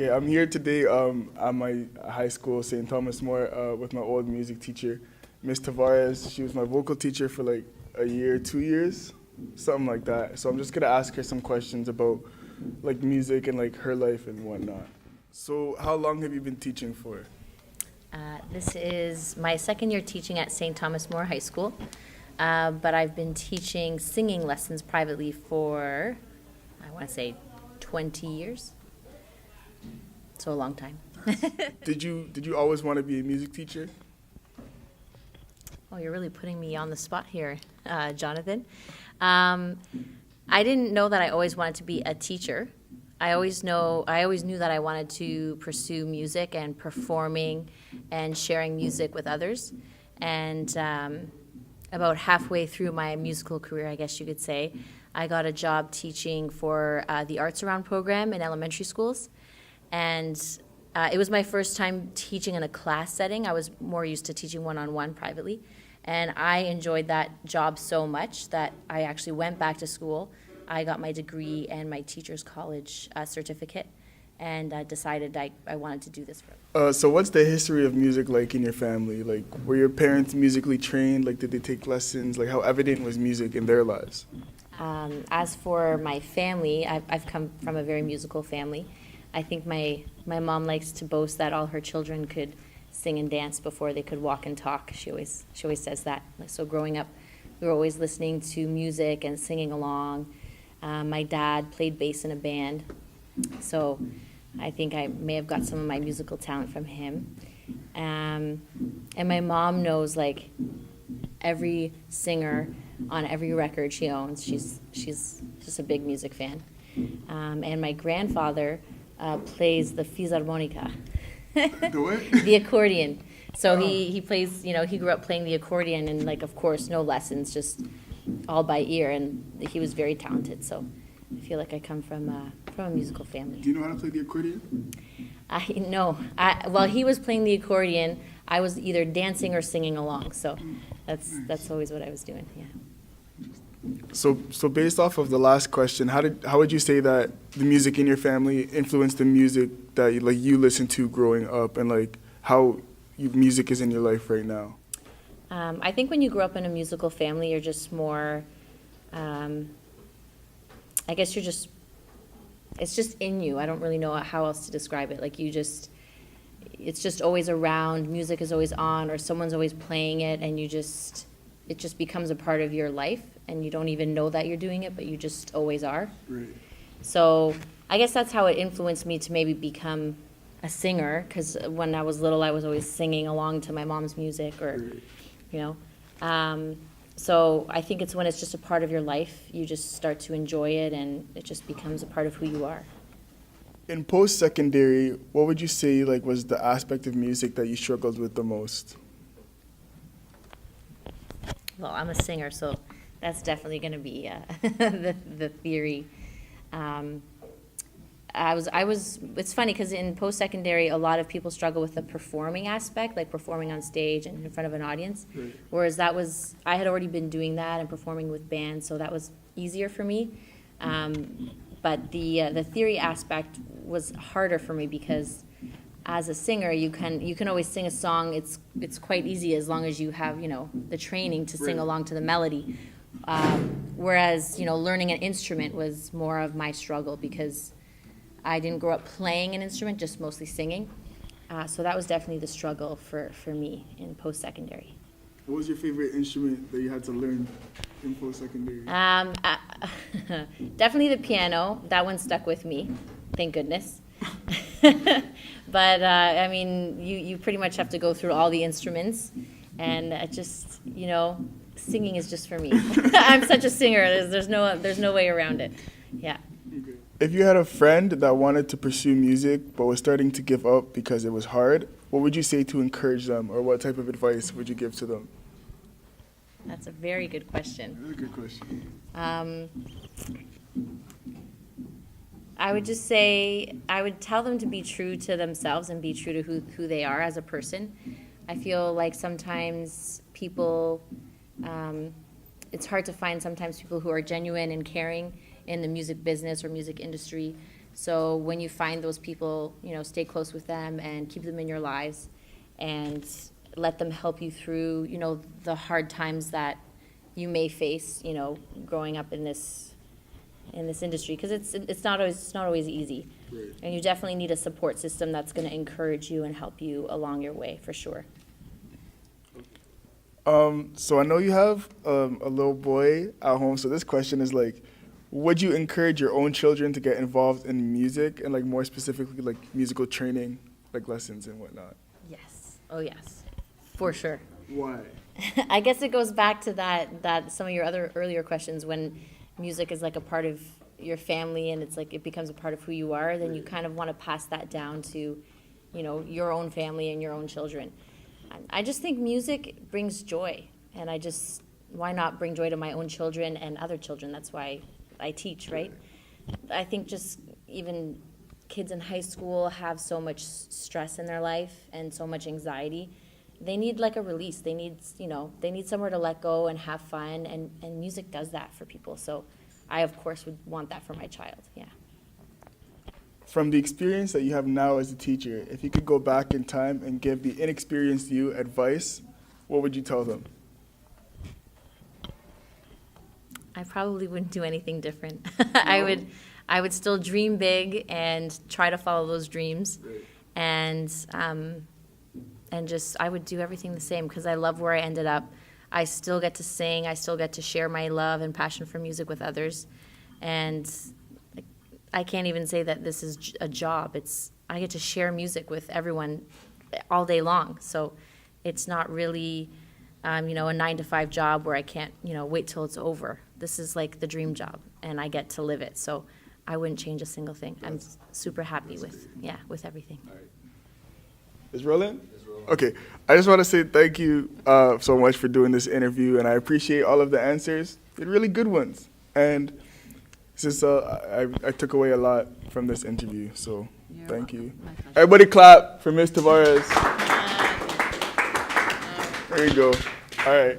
Okay, I'm here today at my high school, St. Thomas More, with my old music teacher, Miss Tavares. She was my vocal teacher for like a year, 2 years, something like that. So I'm just gonna ask her some questions about like music and like her life and whatnot. So how long have you been teaching for? This is my second year teaching at St. Thomas More High School, but I've been teaching singing lessons privately for, I want to say, 20 years. So a long time. Did you always want to be a music teacher? Oh, you're really putting me on the spot here, Jonathan. I didn't know that I always wanted to be a teacher. I always knew that I wanted to pursue music and performing and sharing music with others. And about halfway through my musical career, I guess you could say, I got a job teaching for the Arts Around program in elementary schools. And it was my first time teaching in a class setting. I was more used to teaching one-on-one privately. And I enjoyed that job so much that I actually went back to school. I got my degree and my teacher's college certificate and decided I wanted to do this for. So what's the history of music like in your family? Like, were your parents musically trained? Like, did they take lessons? Like, how evident was music in their lives? As for my family, I've come from a very musical family. I think my mom likes to boast that all her children could sing and dance before they could walk and talk. She always says that. So growing up, we were always listening to music and singing along. My dad played bass in a band, so I think I may have got some of my musical talent from him. And my mom knows like every singer on every record she owns. She's just a big music fan. And my grandfather plays the fisarmonica, the accordion. So he plays, he grew up playing the accordion and like, of course, no lessons, just all by ear, and he was very talented. So I feel like I come from a musical family. Do you know how to play the accordion? No. While he was playing the accordion, I was either dancing or singing along. So that's always what I was doing. Yeah. So based off of the last question, how would you say that the music in your family influenced the music that you listened to growing up, and like how music is in your life right now? I think when you grow up in a musical family, you're just more. I guess it's just in you. I don't really know how else to describe it. Like it's just always around. Music is always on, or someone's always playing it, and it just becomes a part of your life, and you don't even know that you're doing it, but you just always are. Right. So I guess that's how it influenced me to maybe become a singer, because when I was little, I was always singing along to my mom's music, or, so I think it's when it's just a part of your life, you just start to enjoy it, and it just becomes a part of who you are. In post-secondary, what would you say was the aspect of music that you struggled with the most? Well, I'm a singer, so that's definitely going to be the theory. It's funny because in post-secondary, a lot of people struggle with the performing aspect, like performing on stage and in front of an audience. Right. Whereas I had already been doing that and performing with bands, so that was easier for me. But the theory aspect was harder for me because as a singer, you can always sing a song. It's quite easy as long as you have the training to sing along to the melody. Whereas learning an instrument was more of my struggle because I didn't grow up playing an instrument, just mostly singing. So that was definitely the struggle for me in post-secondary. What was your favorite instrument that you had to learn in post-secondary? Definitely the piano. That one stuck with me, thank goodness. But you pretty much have to go through all the instruments, and singing is just for me. I'm such a singer. There's no way around it. Yeah. Okay. If you had a friend that wanted to pursue music but was starting to give up because it was hard, what would you say to encourage them, or what type of advice would you give to them? That's a very good question. That's a good question. I would just say, I would tell them to be true to themselves and be true to who they are as a person. I feel like sometimes people, it's hard to find sometimes people who are genuine and caring in the music business or music industry. So when you find those people, stay close with them and keep them in your lives and let them help you through, the hard times that you may face, growing up in this industry, because it's not always easy. Right. And you definitely need a support system that's going to encourage you and help you along your way, for sure. So I know you have a little boy at home. So this question is like, would you encourage your own children to get involved in music and like more specifically like musical training, like lessons and whatnot? Yes. Oh, yes. For sure. Why? I guess it goes back to that some of your other earlier questions, when music is like a part of your family and it's like it becomes a part of who you are, then you kind of want to pass that down to, your own family and your own children. I just think music brings joy, and why not bring joy to my own children and other children? That's why I teach, right? I think just even kids in high school have so much stress in their life and so much anxiety. They need like a release. They need somewhere to let go and have fun, and music does that for people. So I, of course, would want that for my child, yeah. From the experience that you have now as a teacher, if you could go back in time and give the inexperienced you advice, what would you tell them? I probably wouldn't do anything different. I would still dream big and try to follow those dreams. Great. And just, I would do everything the same because I love where I ended up. I still get to sing. I still get to share my love and passion for music with others. And I can't even say that this is a job. I get to share music with everyone all day long. So it's not really, a 9-to-5 job where I can't, wait till it's over. This is like the dream job, and I get to live it. So I wouldn't change a single thing. I'm super happy with everything. All right. Is rolling? Okay. I just want to say thank you so much for doing this interview, and I appreciate all of the answers. They're really good ones. And since I took away a lot from this interview, so thank you. Everybody clap for Ms. Tavares. There you go. All right.